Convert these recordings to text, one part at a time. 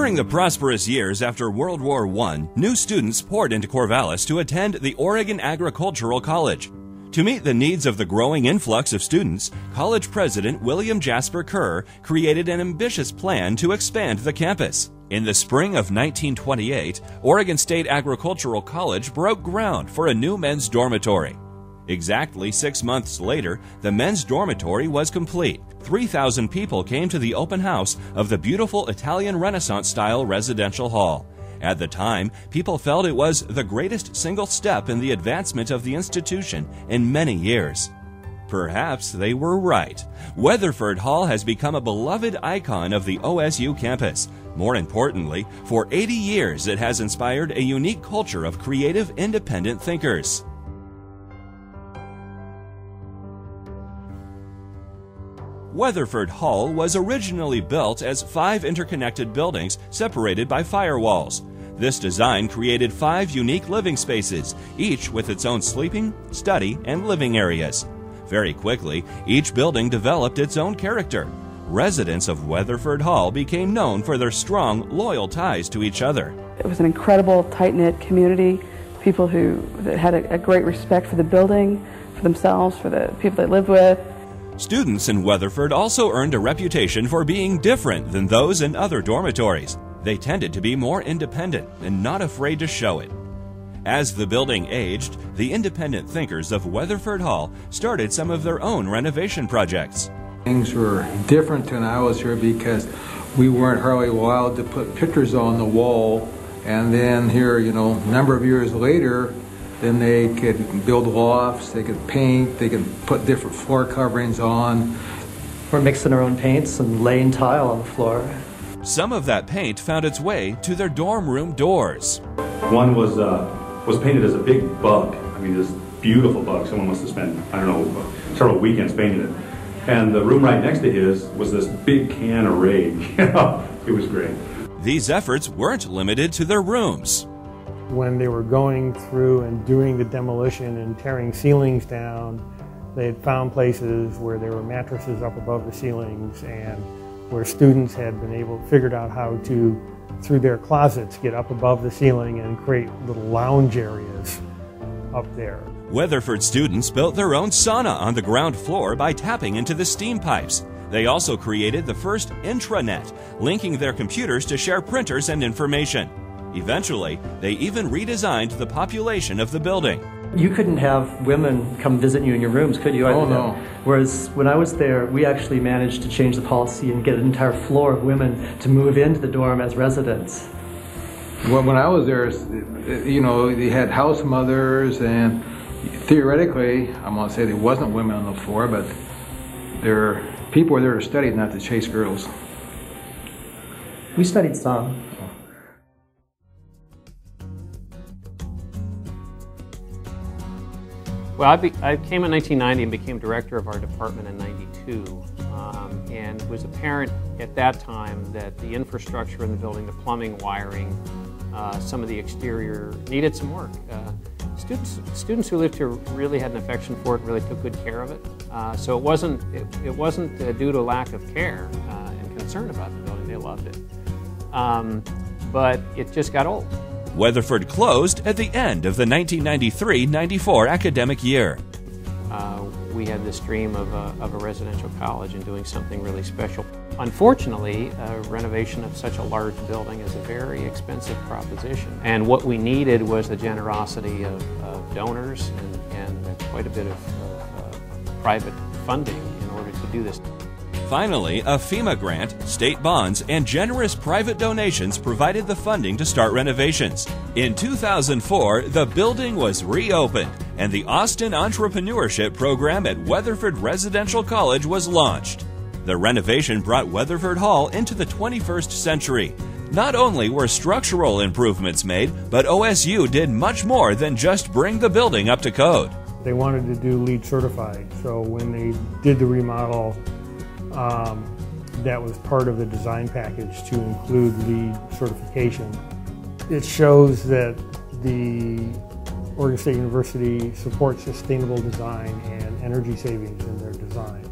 During the prosperous years after World War I, new students poured into Corvallis to attend the Oregon Agricultural College. To meet the needs of the growing influx of students, college president William Jasper Kerr created an ambitious plan to expand the campus. In the spring of 1928, Oregon State Agricultural College broke ground for a new men's dormitory. Exactly 6 months later, the men's dormitory was complete. 3,000 people came to the open house of the beautiful Italian Renaissance-style residential hall. At the time, people felt it was the greatest single step in the advancement of the institution in many years. Perhaps they were right. Weatherford Hall has become a beloved icon of the OSU campus. More importantly, for 80 years it has inspired a unique culture of creative, independent thinkers. Weatherford Hall was originally built as 5 interconnected buildings separated by firewalls. This design created 5 unique living spaces, each with its own sleeping, study, and living areas. Very quickly, each building developed its own character. Residents of Weatherford Hall became known for their strong, loyal ties to each other. It was an incredible, tight-knit community, people who had a great respect for the building, for themselves, for the people they lived with. Students in Weatherford also earned a reputation for being different than those in other dormitories. They tended to be more independent and not afraid to show it. As the building aged, the independent thinkers of Weatherford Hall started some of their own renovation projects. Things were different when I was here because we weren't hardly allowed to put pictures on the wall, and then here, a number of years later, then they could build lofts, they could paint, they could put different floor coverings on. We're mixing our own paints and laying tile on the floor. Some of that paint found its way to their dorm room doors. One was painted as a big bug. I mean, this beautiful bug. Someone must have spent, several weekends painting it. And the room right next to his was this big can of rage. It was great. These efforts weren't limited to their rooms. When they were going through and doing the demolition and tearing ceilings down, they had found places where there were mattresses up above the ceilings and where students had figured out how to, through their closets, get up above the ceiling and create little lounge areas up there. Weatherford students built their own sauna on the ground floor by tapping into the steam pipes. They also created the first intranet, linking their computers to share printers and information. Eventually, they even redesigned the population of the building. You couldn't have women come visit you in your rooms, could you? Oh, no. Whereas when I was there, we actually managed to change the policy and get an entire floor of women to move into the dorm as residents. Well, when I was there, they had house mothers, and theoretically, I'm going to say there wasn't women on the floor, but people were there to study, not to chase girls. We studied some. Well, I came in 1990 and became director of our department in 92, and it was apparent at that time that the infrastructure in the building, the plumbing, wiring, some of the exterior needed some work. Students who lived here really had an affection for it and really took good care of it. So it wasn't due to lack of care and concern about the building. They loved it. But it just got old. Weatherford closed at the end of the 1993-94 academic year. We had this dream of a residential college and doing something really special. Unfortunately, renovation of such a large building is a very expensive proposition. And what we needed was the generosity of donors and quite a bit of private funding in order to do this. Finally, a FEMA grant, state bonds, and generous private donations provided the funding to start renovations. In 2004, the building was reopened, and the Austin Entrepreneurship Program at Weatherford Residential College was launched. The renovation brought Weatherford Hall into the 21st century. Not only were structural improvements made, but OSU did much more than just bring the building up to code. They wanted to do LEED certified, so when they did the remodel, that was part of the design package to include LEED certification. It shows that the Oregon State University supports sustainable design and energy savings in their design.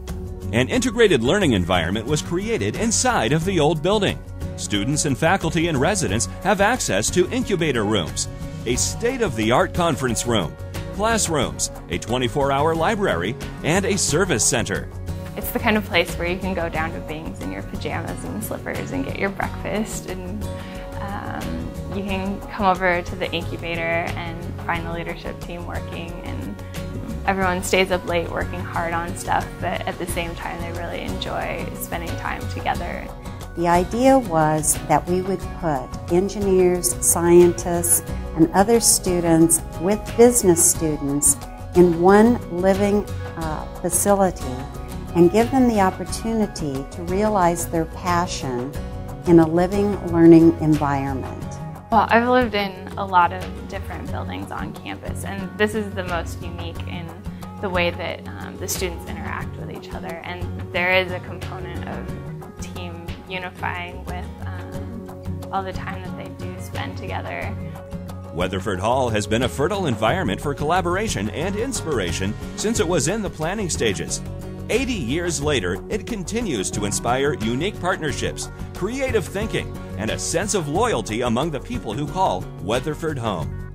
An integrated learning environment was created inside of the old building. Students and faculty and residents have access to incubator rooms, a state-of-the-art conference room, classrooms, a 24-hour library, and a service center. It's the kind of place where you can go down to Bing's in your pajamas and slippers and get your breakfast, and you can come over to the incubator and find the leadership team working, and everyone stays up late working hard on stuff, but at the same time they really enjoy spending time together. The idea was that we would put engineers, scientists, and other students with business students in one living facility and give them the opportunity to realize their passion in a living, learning environment. Well, I've lived in a lot of different buildings on campus, and this is the most unique in the way that the students interact with each other, and there is a component of team unifying with all the time that they do spend together. Weatherford Hall has been a fertile environment for collaboration and inspiration since it was in the planning stages. 80 years later, it continues to inspire unique partnerships, creative thinking, and a sense of loyalty among the people who call Weatherford home.